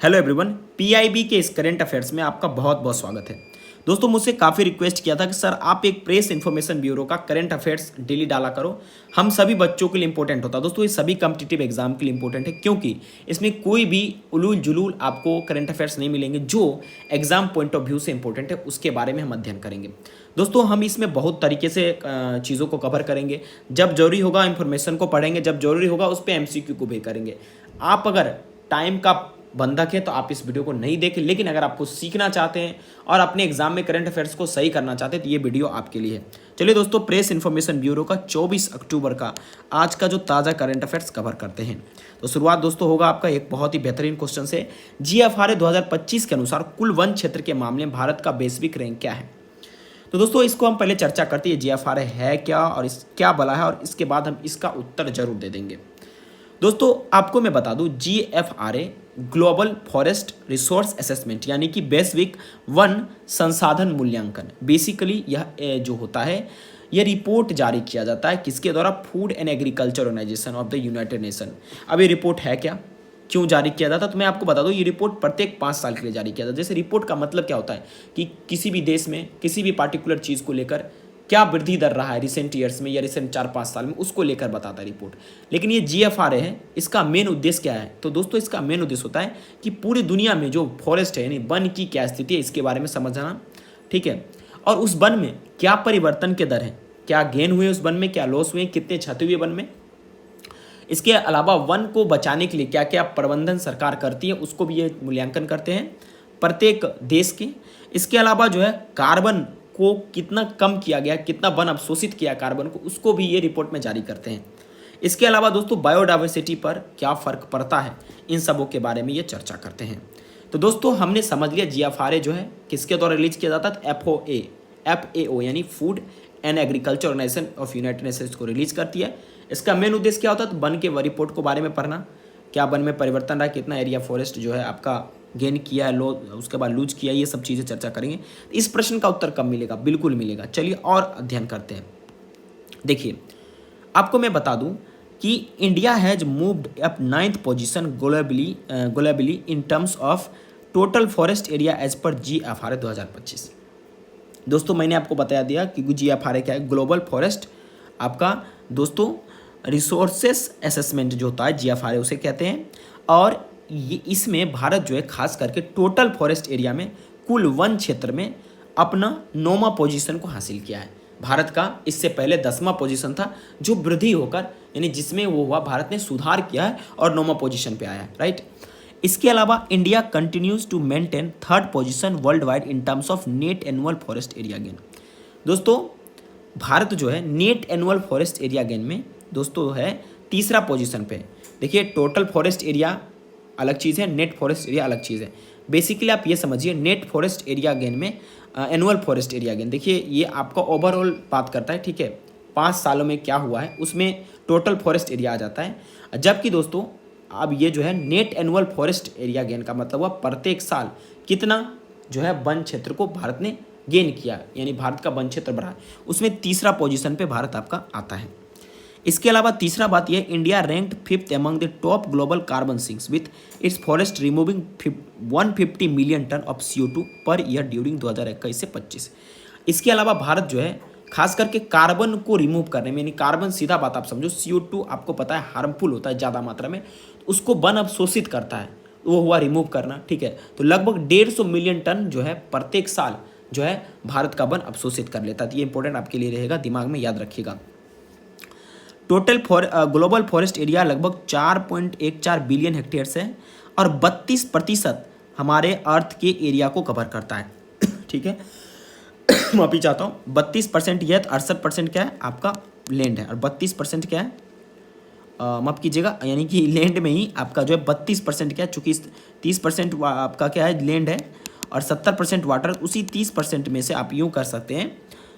Hello everyone, PIB के इस current affairs में आपका बहुत बहुत स्वागत है। दोस्तों, मुझसे काफ़ी रिक्वेस्ट किया था कि सर आप एक प्रेस इन्फॉर्मेशन ब्यूरो का करंट अफेयर्स डेली डाला करो, हम सभी बच्चों के लिए इंपॉर्टेंट होता है। दोस्तों, ये सभी कॉम्पिटिटिव एग्जाम के लिए इंपॉर्टेंट है क्योंकि इसमें कोई भी उलूल जुलूल आपको करंट अफेयर्स नहीं मिलेंगे। जो एग्जाम पॉइंट ऑफ व्यू से इंपॉर्टेंट है उसके बारे में हम अध्ययन करेंगे। दोस्तों, हम इसमें बहुत तरीके से चीज़ों को कवर करेंगे। जब जरूरी होगा इन्फॉर्मेशन को पढ़ेंगे, जब जरूरी होगा उस पर एमसीक्यू को भी करेंगे। आप अगर टाइम का बंधक है तो आप इस वीडियो को नहीं देखें, लेकिन अगर आपको सीखना चाहते हैं और अपने एग्जाम में करंट अफेयर्स को सही करना चाहते हैं तो ये वीडियो आपके लिए है। चलिए दोस्तों, प्रेस इन्फॉर्मेशन ब्यूरो का 24 अक्टूबर का आज का जो ताज़ा करंट अफेयर्स कवर करते हैं। तो शुरुआत दोस्तों होगा आपका एक बहुत ही बेहतरीन क्वेश्चन से। जीएफआरए 2025 के अनुसार कुल वन क्षेत्र के मामले में भारत का वैश्विक रैंक क्या है? तो दोस्तों, इसको हम पहले चर्चा करते हैं जीएफआरए है क्या और इस क्या बला है, और इसके बाद हम इसका उत्तर जरूर दे देंगे। दोस्तों, आपको मैं बता दूं, जीएफआरए ग्लोबल फॉरेस्ट रिसोर्स असेसमेंट यानी कि वैश्विक वन संसाधन मूल्यांकन, बेसिकली यह जो होता है यह रिपोर्ट जारी किया जाता है किसके द्वारा? Food and agriculture organization of the United Nation. अब ये रिपोर्ट है क्या, क्यों जारी किया जाता है, तो मैं आपको बता दूं, ये रिपोर्ट प्रत्येक 5 साल के लिए जारी किया जाता है। जैसे रिपोर्ट का मतलब क्या होता है कि किसी भी देश में किसी भी पार्टिकुलर चीज़ को लेकर क्या वृद्धि दर रहा है रिसेंट ईयर्स में या रिसेंट 4-5 साल में, उसको लेकर बताता है रिपोर्ट। लेकिन ये जीएफआरए है, इसका मेन उद्देश्य क्या है? तो दोस्तों, इसका मेन उद्देश्य होता है कि पूरी दुनिया में जो फॉरेस्ट है यानी वन की क्या स्थिति है इसके बारे में समझना, ठीक है। और उस वन में क्या परिवर्तन के दर है, क्या गेन हुए उस वन में, क्या लॉस हुए, कितने क्षति हुए वन में। इसके अलावा वन को बचाने के लिए क्या क्या प्रबंधन सरकार करती है उसको भी ये मूल्यांकन करते हैं प्रत्येक देश के। इसके अलावा जो है कार्बन को कितना कम किया गया, कितना वन अवशोषित किया कार्बन को, उसको भी ये रिपोर्ट में जारी करते हैं। इसके अलावा दोस्तों, बायोडाइवर्सिटी पर क्या फ़र्क पड़ता है, इन सबों के बारे में ये चर्चा करते हैं। तो दोस्तों, हमने समझ लिया जीएफआरए जो है किसके द्वारा रिलीज किया जाता है? एफएओ यानी food and agriculture organization of United Nations को रिलीज करती है। इसका मेन उद्देश्य क्या होता है? तो वन के रिपोर्ट को बारे में पढ़ना, क्या वन में परिवर्तन रहा, कितना एरिया फॉरेस्ट जो है आपका गेन किया है, लो उसके बाद लूज किया, ये सब चीज़ें चर्चा करेंगे। इस प्रश्न का उत्तर कब मिलेगा? बिल्कुल मिलेगा। चलिए और अध्ययन करते हैं। देखिए, आपको मैं बता दूं कि India has moved up 9th position globally in terms of total forest area as per GFRA 2025। दोस्तों, मैंने आपको बता दिया कि जीएफआरए क्या है। ग्लोबल फॉरेस्ट आपका दोस्तों रिसोर्सेस असेसमेंट जो होता है जीएफआरए उसे कहते हैं। और ये इसमें भारत जो है खास करके टोटल फॉरेस्ट एरिया में कुल वन क्षेत्र में अपना 9वां पोजीशन को हासिल किया है। भारत का इससे पहले 10वां पोजीशन था, जो वृद्धि होकर यानी जिसमें वो हुआ भारत ने सुधार किया है और 9वां पोजीशन पे आया है, राइट। इसके अलावा India continues to maintain 3rd position world wide in terms of net annual forest area gain. दोस्तों, भारत जो है net annual forest area gain में दोस्तों है 3रा पोजीशन पे। देखिए, टोटल फॉरेस्ट एरिया अलग चीज़ है, नेट फॉरेस्ट एरिया अलग चीज़ है। बेसिकली आप ये समझिए, नेट फॉरेस्ट एरिया गेन में एनुअल फॉरेस्ट एरिया गेन, देखिए ये आपका ओवरऑल बात करता है, ठीक है, 5 सालों में क्या हुआ है उसमें टोटल फॉरेस्ट एरिया आ जाता है। जबकि दोस्तों अब ये जो है net annual forest area gain का मतलब हुआ प्रत्येक साल कितना जो है वन क्षेत्र को भारत ने गेन किया, यानी भारत का वन क्षेत्र बढ़ा, उसमें 3रा पोजीशन पे भारत आपका आता है। इसके अलावा तीसरा बात यह, India ranked 5th among the top global carbon sinks with its forest removing 150 million ton of CO2 per year during 2021 से 25। इसके अलावा भारत जो है खास करके कार्बन को रिमूव करने में, यानी कार्बन सीधा बात आप समझो, CO2 आपको पता है हार्मफुल होता है ज़्यादा मात्रा में, उसको वन अवशोषित करता है, वो हुआ रिमूव करना, ठीक है। तो लगभग 150 मिलियन टन जो है प्रत्येक साल जो है भारत का वन अवशोषित कर लेता है। तो ये इंपॉर्टेंट आपके लिए रहेगा, दिमाग में याद रखिएगा। टोटल ग्लोबल फॉरेस्ट एरिया लगभग 4.14 बिलियन हेक्टेयर्स है और 32% हमारे अर्थ के एरिया को कवर करता है, ठीक है। माफी चाहता हूँ, 32% यह, 68% क्या है आपका लैंड है और 32% क्या है, माफ कीजिएगा, यानी कि लैंड में ही आपका जो है 32% क्या है, चूँकि 30% आपका क्या है लैंड है और 70% वाटर। उसी 30% में से आप यूँ कर सकते हैं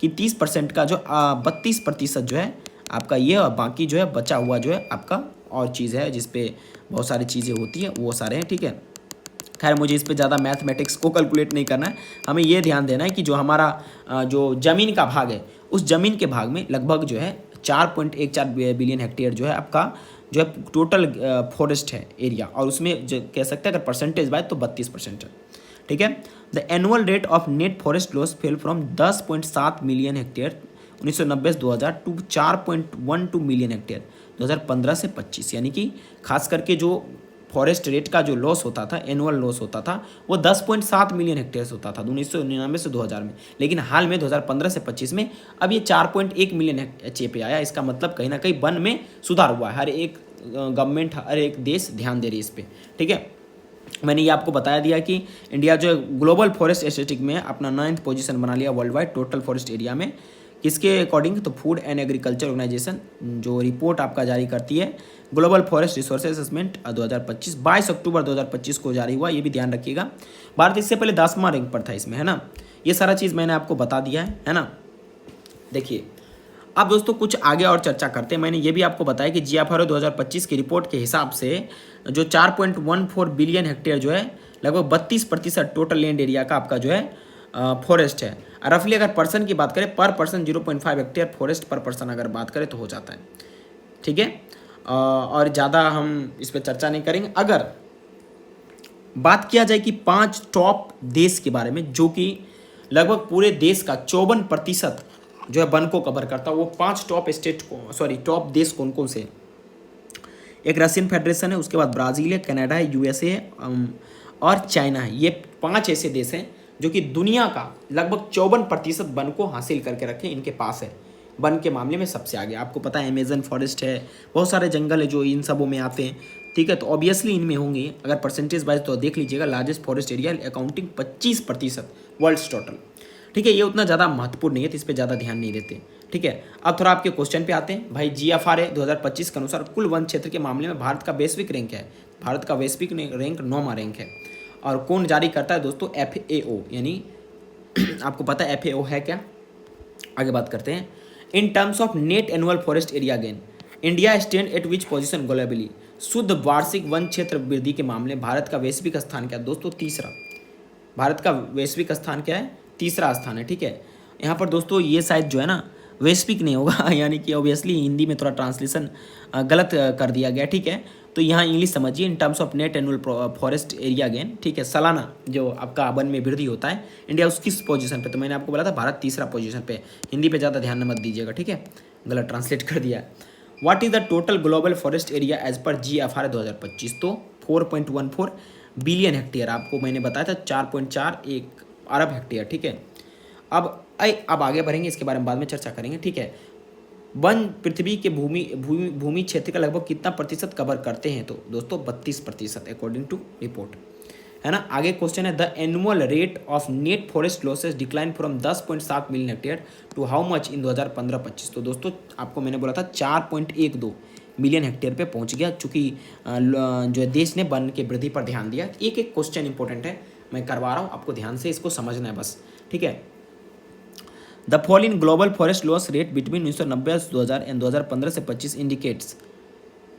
कि 30% का जो 32% जो है आपका ये, और बाकी जो है बचा हुआ जो है आपका और चीज़ है जिस पे बहुत सारी चीज़ें होती हैं, वो सारे हैं, ठीक है। खैर, मुझे इस पे ज़्यादा मैथमेटिक्स को कैलकुलेट नहीं करना है, हमें ये ध्यान देना है कि जो हमारा जो ज़मीन का भाग है उस ज़मीन के भाग में लगभग जो है 4.14 बिलियन हेक्टेयर जो है आपका जो है टोटल फॉरेस्ट है एरिया, और उसमें जो कह सकते हैं अगर परसेंटेज बात तो 32% है। ठीक है। The annual rate of net forest loss fell from 10.7 million hectare 1990 से 2000 टू 4.12 मिलियन हेक्टेयर 2015 से 25, यानी कि खास करके जो फॉरेस्ट रेट का जो लॉस होता था, एनुअल लॉस होता था, वो 10.7 मिलियन हेक्टेयर्स होता था 1999 से 2000 में। लेकिन हाल में 2015 से 25 में अब ये 4.1 मिलियन एच पे आया। इसका मतलब कहीं ना कहीं वन में सुधार हुआ है। हर एक गवर्नमेंट, हर एक देश ध्यान दे रही है इस पर। ठीक है। मैंने ये आपको बताया दिया कि इंडिया जो है ग्लोबल फॉरेस्ट स्टैटिस्टिक्स में अपना 9th पोजीशन बना लिया world wide total forest area में। किसके अकॉर्डिंग? तो फूड एंड एग्रीकल्चर ऑर्गेनाइजेशन जो रिपोर्ट आपका जारी करती है, ग्लोबल फॉरेस्ट रिसोर्स असेसमेंट 2025 22 अक्टूबर 2025 को जारी हुआ, ये भी ध्यान रखिएगा। भारत इससे पहले 10वां रैंक पर था इसमें, है ना। ये सारा चीज़ मैंने आपको बता दिया है ना। देखिए अब दोस्तों कुछ आगे और चर्चा करते हैं। मैंने ये भी आपको बताया कि जीएफआरओ 2025 की रिपोर्ट के हिसाब से जो 4.14 बिलियन हेक्टेयर जो है लगभग 32% टोटल लैंड एरिया का आपका जो है फॉरेस्ट है। रफली अगर पर्सन की बात करें, पर पर्सन 0.5 हेक्टेयर फॉरेस्ट पर पर्सन अगर बात करें तो हो जाता है। ठीक है। और ज़्यादा हम इस पर चर्चा नहीं करेंगे। अगर बात किया जाए कि 5 टॉप देश के बारे में जो कि लगभग पूरे देश का 54% जो है वन को कवर करता है, वो 5 टॉप देश कौन कौन से? एक रशियन फेडरेशन है, उसके बाद ब्राज़ील है, कनाडा है, यूएसए है और चाइना है। ये 5 ऐसे देश हैं जो कि दुनिया का लगभग 54% वन को हासिल करके रखे, इनके पास है। वन के मामले में सबसे आगे। आपको पता है अमेजन फॉरेस्ट है, बहुत सारे जंगल है जो इन सबों में आते हैं। ठीक है। तो ऑब्वियसली इनमें होंगे। अगर परसेंटेज वाइज तो देख लीजिएगा, largest forest area accounting 25% world total. ठीक है। ये उतना ज़्यादा महत्वपूर्ण नहीं है, तो इस पर ज़्यादा ध्यान नहीं देते। ठीक है। अब थोड़ा आपके क्वेश्चन पे आते हैं। भाई जीएफआरए 2025 के अनुसार कुल वन क्षेत्र के मामले में भारत का वैश्विक रैंक है। भारत का वैश्विक रैंक 9वां रैंक है। और कौन जारी करता है दोस्तों? FAO, यानी आपको पता है FAO है क्या? आगे बात करते हैं। इन terms of net annual forest area gain, India stand at which position globally? शुद्ध वार्षिक वन क्षेत्र वृद्धि के मामले में भारत का वैश्विक स्थान क्या है दोस्तों? तीसरा। भारत का वैश्विक स्थान क्या है? तीसरा स्थान है। ठीक है। यहाँ पर दोस्तों ये शायद जो है ना वैश्विक नहीं होगा यानी कि ऑब्वियसली हिंदी में थोड़ा ट्रांसलेशन गलत कर दिया गया। ठीक है। तो यहाँ इंग्लिश समझिए। इन terms of net annual forest area gain, ठीक है, सालाना जो आपका वन में वृद्धि होता है, इंडिया उस किस पोजीशन पे? तो मैंने आपको बोला था भारत तीसरा पोजीशन पे। हिंदी पे ज़्यादा ध्यान मत दीजिएगा। ठीक है। गलत ट्रांसलेट कर दिया। What is the total global forest area as per GFR 2025? तो 4.14 बिलियन हेक्टेयर। आपको मैंने बताया था 4.41 अरब हेक्टेयर। ठीक है। अब आगे बढ़ेंगे, इसके बारे में बाद में चर्चा करेंगे। ठीक है। वन पृथ्वी के भूमि क्षेत्र का लगभग कितना प्रतिशत कवर करते हैं? तो दोस्तों 32% अकॉर्डिंग टू रिपोर्ट, है ना। आगे क्वेश्चन है, the annual rate of net forest losses decline from 10.7 million hectare to how much in 2015-25? तो दोस्तों आपको मैंने बोला था 4.12 मिलियन हेक्टेयर पे पहुंच गया, चूंकि जो देश ने वन के वृद्धि पर ध्यान दिया। एक एक क्वेश्चन इंपॉर्टेंट है, मैं करवा रहा हूँ, आपको ध्यान से इसको समझना है बस। ठीक है। The fall in global forest loss rate between 1990 2000 and 2015 से 25 इंडिकेट्स,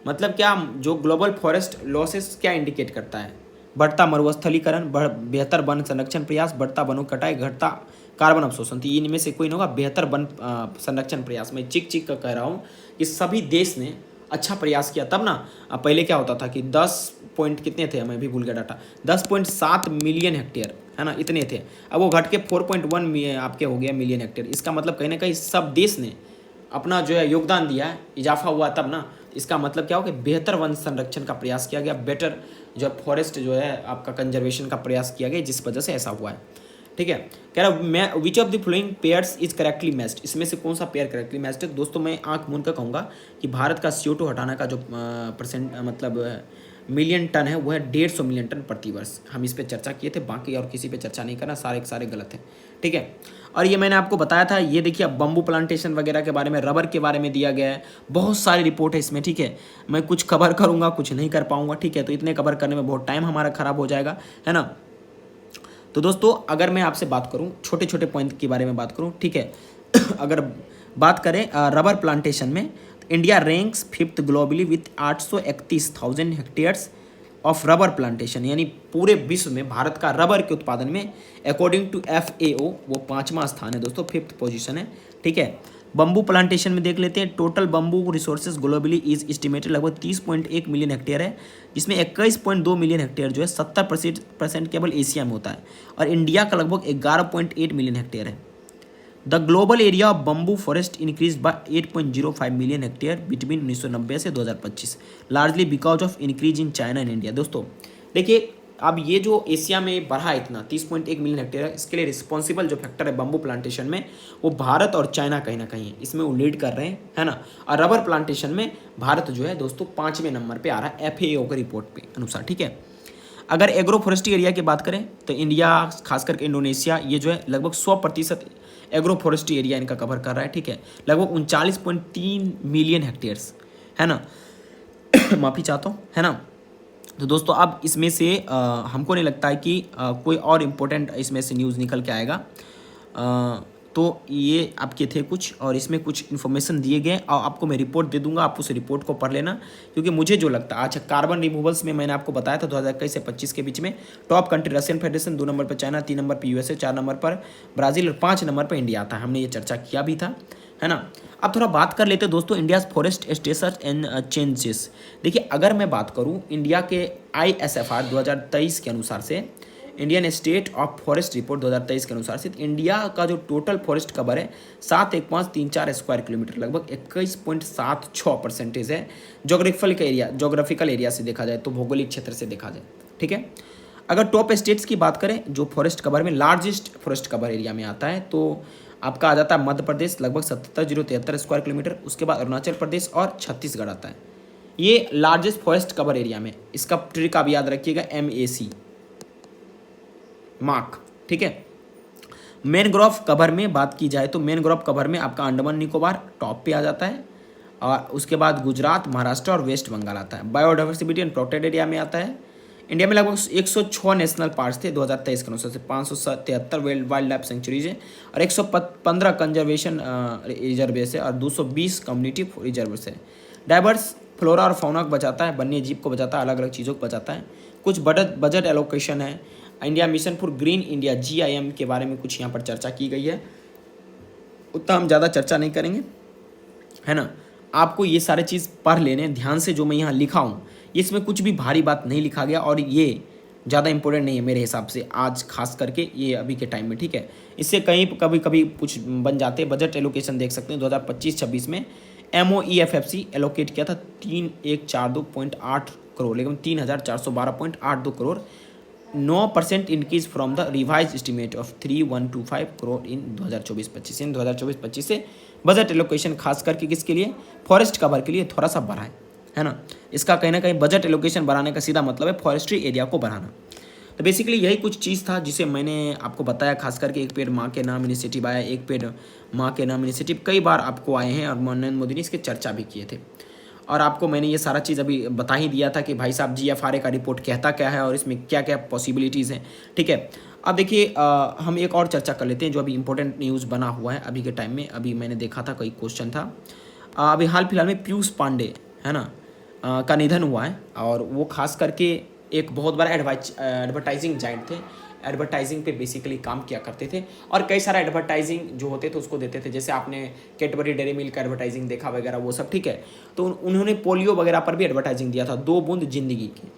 मतलब क्या जो ग्लोबल फॉरेस्ट लॉसेस क्या इंडिकेट करता है? बढ़ता मरुस्थलीकरण, बेहतर वन संरक्षण प्रयास, बढ़ता वनों कटाई, घटता कार्बन अवशोषण। तो इनमें से कोई नहीं होगा। बेहतर वन संरक्षण प्रयास, मैं चिक का कह रहा हूँ कि सभी देश ने अच्छा प्रयास किया तब ना। पहले क्या होता था कि 10 पॉइंट कितने थे, मैं भी भूल गया डाटा, 10.7 मिलियन हेक्टेयर, है ना, इतने थे। अब वो घट के 4.1 आपके हो गया मिलियन हेक्टेयर। इसका मतलब कहीं ना कहीं सब देश ने अपना जो है योगदान दिया है, इजाफा हुआ तब ना। इसका मतलब क्या हो कि बेहतर वन संरक्षण का प्रयास किया गया, बेटर जो फॉरेस्ट जो है आपका कंजर्वेशन का प्रयास किया गया, जिस वजह से ऐसा हुआ है। ठीक है। कह रहा मैं which of the following pairs is correctly matched? इसमें से कौन सा पेयर करेक्टली मैच्ड है? दोस्तों मैं आंख मूंद कर कहूँगा कि भारत का CO2 हटाने का जो परसेंट मतलब मिलियन टन है वो है 150 मिलियन टन प्रतिवर्ष। हम इस पे चर्चा किए थे, बाकी और किसी पे चर्चा नहीं करना, सारे गलत हैं। ठीक है। और ये मैंने आपको बताया था, ये देखिए अब बम्बू प्लांटेशन वगैरह के बारे में, रबर के बारे में दिया गया है, बहुत सारी रिपोर्ट है इसमें। ठीक है। मैं कुछ कवर करूँगा, कुछ नहीं कर पाऊँगा। ठीक है। तो इतने कवर करने में बहुत टाइम हमारा खराब हो जाएगा, है ना। तो दोस्तों अगर मैं आपसे बात करूं, छोटे छोटे पॉइंट के बारे में बात करूं, ठीक है अगर बात करें रबर प्लांटेशन में, India ranks 5th globally with 831,000 hectares of rubber plantation, यानी पूरे विश्व में भारत का रबर के उत्पादन में अकॉर्डिंग टू FAO वो 5वां स्थान है दोस्तों, 5th पोजीशन है। ठीक है। बम्बू प्लांटेशन में देख लेते हैं, total bamboo resources globally is estimated लगभग 30.1 मिलियन हेक्टेयर है, जिसमें 21.2 मिलियन हेक्टेयर जो है 70% केवल एशिया में होता है, और इंडिया का लगभग 11.8 मिलियन हेक्टेयर है। The global area of bamboo forest increase by 8.05 million hectare between 1990 से 2025, largely because of increase in China and India. दोस्तों देखिए, अब ये जो एशिया में बढ़ा इतना 30.1 मिलियन हेक्टेयर है, इसके लिए रिस्पॉन्सिबल जो फैक्टर है बम्बू प्लांटेशन में, वो भारत और चाइना कहीं ना कहीं इसमें वो लीड कर रहे हैं, है ना। और रबर प्लांटेशन में भारत जो है दोस्तों 5वें नंबर पे आ रहा है FAO के रिपोर्ट पे अनुसार, ठीक है। अगर एग्रो फॉरेस्ट्री एरिया की बात करें तो इंडिया, खास करके इंडोनेशिया, ये जो है लगभग 100% एग्रो फॉरेस्ट्री एरिया इनका कवर कर रहा है, ठीक है, लगभग 39.3 मिलियन हेक्टेयर्स, है ना। माफ़ी चाहता हूँ, है ना। तो दोस्तों अब इसमें से हमको नहीं लगता है कि कोई और इम्पोर्टेंट इसमें से न्यूज़ निकल के आएगा। तो ये आपके थे कुछ, और इसमें कुछ इन्फॉर्मेशन दिए गए, और आपको मैं रिपोर्ट दे दूंगा, आप उस रिपोर्ट को पढ़ लेना, क्योंकि मुझे जो लगता है, अच्छा कार्बन रिमूवल्स में मैंने आपको बताया था 2021 से 25 के बीच में top country Russian federation, 2 number पर चाइना, 3 नंबर पर USA, 4 नंबर पर ब्राज़ील और 5 नंबर पर इंडिया आता है। हमने ये चर्चा किया भी था, है ना। अब थोड़ा बात कर लेते हैं दोस्तों India's forest status and changes. देखिए, अगर मैं बात करूं इंडिया के ISFR 2023 के अनुसार से, Indian state of forest report 2023 के अनुसार से, इंडिया का जो टोटल फॉरेस्ट कवर है 71534 स्क्वायर किलोमीटर, लगभग 21.76% है। जोग्राफिकल एरिया से देखा जाए तो, भौगोलिक क्षेत्र से देखा जाए, ठीक है। अगर टॉप स्टेट्स की बात करें जो फॉरेस्ट कवर में लार्जेस्ट फॉरेस्ट कवर एरिया में आता है, तो आपका आ जाता है मध्य प्रदेश लगभग 77,073 स्क्वायर किलोमीटर, उसके बाद अरुणाचल प्रदेश और छत्तीसगढ़ आता है, ये लार्जेस्ट फॉरेस्ट कवर एरिया में। इसका ट्रिक आप याद रखिएगा, MAC मार्क, ठीक है। मैनग्रोव कवर में बात की जाए तो मैनग्रोव कवर में आपका अंडमान निकोबार टॉप पे आ जाता है, और उसके बाद गुजरात, महाराष्ट्र और वेस्ट बंगाल आता है। बायोडाइवर्सिटी एंड प्रोटेक्टेड एरिया में आता है। इंडिया में लगभग 106 नेशनल पार्क्स थे 2023 के अनुसार से, 577 वाइल्ड लाइफ सेंचुरीज है, और 115 कंजर्वेशन रिजर्वेस है, और 220 कम्युनिटी रिजर्व्स है। डाइवर्स फ्लोरा और फाउना को बचाता है, वन्य जीव को बचाता है, अलग अलग चीज़ों को बचाता है। कुछ बजट एलोकेशन है। India mission for green India GIM के बारे में कुछ यहाँ पर चर्चा की गई है, उतना हम ज़्यादा चर्चा नहीं करेंगे, है ना। आपको ये सारे चीज़ पढ़ लेने ध्यान से, जो मैं यहाँ लिखा हूँ इसमें कुछ भी भारी बात नहीं लिखा गया, और ये ज़्यादा इंपॉर्टेंट नहीं है मेरे हिसाब से आज खास करके ये अभी के टाइम में, ठीक है। इससे कहीं कभी कभी कुछ बन जाते हैं। बजट एलोकेशन देख सकते हैं 2025-26 में MOEFFC एलोकेट किया था 3142.8 करोड़, लेकिन 3412.82 crore, 9% increase from the revise estimate of 3125 crore in 2024-25। In 2024-25 से बजट एलोकेशन खास करके किसके लिए, फॉरेस्ट कवर के लिए थोड़ा सा बढ़ा है ना। इसका कहीं ना कहीं बजट एलोकेशन बढ़ाने का सीधा मतलब है फॉरेस्ट्री एरिया को बढ़ाना। तो बेसिकली यही कुछ चीज़ था जिसे मैंने आपको बताया। खास करके एक पेड़ माँ के नाम इनिशिएटिव आया, एक पेड़ माँ के नाम इनिशिएटिव कई बार आपको आए हैं, और नरेंद्र मोदी ने इसकी चर्चा भी किए थे, और आपको मैंने ये सारा चीज़ अभी बता ही दिया था कि भाई साहब GFRA का रिपोर्ट कहता क्या है और इसमें क्या क्या पॉसिबिलिटीज़ हैं, ठीक है। अब देखिए हम एक और चर्चा कर लेते हैं जो अभी इंपॉर्टेंट न्यूज़ बना हुआ है अभी के टाइम में। अभी मैंने देखा था, कोई क्वेश्चन था, अभी हाल फिलहाल में पीयूष पांडे, है ना, का निधन हुआ है, और वो खास करके एक बहुत बड़ा एडवर्टाइजिंग जाइंट थे। एडवर्टाइजिंग पे बेसिकली काम किया करते थे, और कई सारा एडवर्टाइजिंग जो होते थे उसको देते थे, जैसे आपने कैडबरी डेयरी मिल्क का एडवर्टाइजिंग देखा वगैरह, वो सब, ठीक है। तो उन्होंने पोलियो वगैरह पर भी एडवर्टाइजिंग दिया था, 2 बूंद जिंदगी की,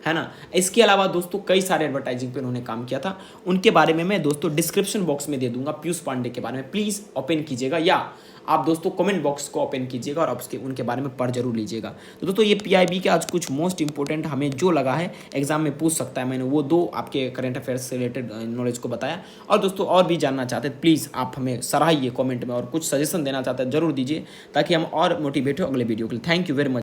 है ना। इसके अलावा दोस्तों कई सारे एडवर्टाइजिंग पे उन्होंने काम किया था, उनके बारे में मैं दोस्तों डिस्क्रिप्शन बॉक्स में दे दूंगा। पीयूष पांडे के बारे में प्लीज़ ओपन कीजिएगा, या आप दोस्तों कमेंट बॉक्स को ओपन कीजिएगा और उसके उनके बारे में पढ़ जरूर लीजिएगा। तो दोस्तों ये PIB के आज कुछ मोस्ट इंपॉर्टेंट हमें जो लगा है एग्जाम में पूछ सकता है, मैंने वो 2 आपके करंट अफेयर्स से रिलेटेड नॉलेज को बताया। और दोस्तों और भी जानना चाहते हैं प्लीज़ आप हमें सराहिए कॉमेंट में, और कुछ सजेशन देना चाहते हैं जरूर दीजिए, ताकि हम और मोटिवेट हो अगले वीडियो के लिए। Thank you very much.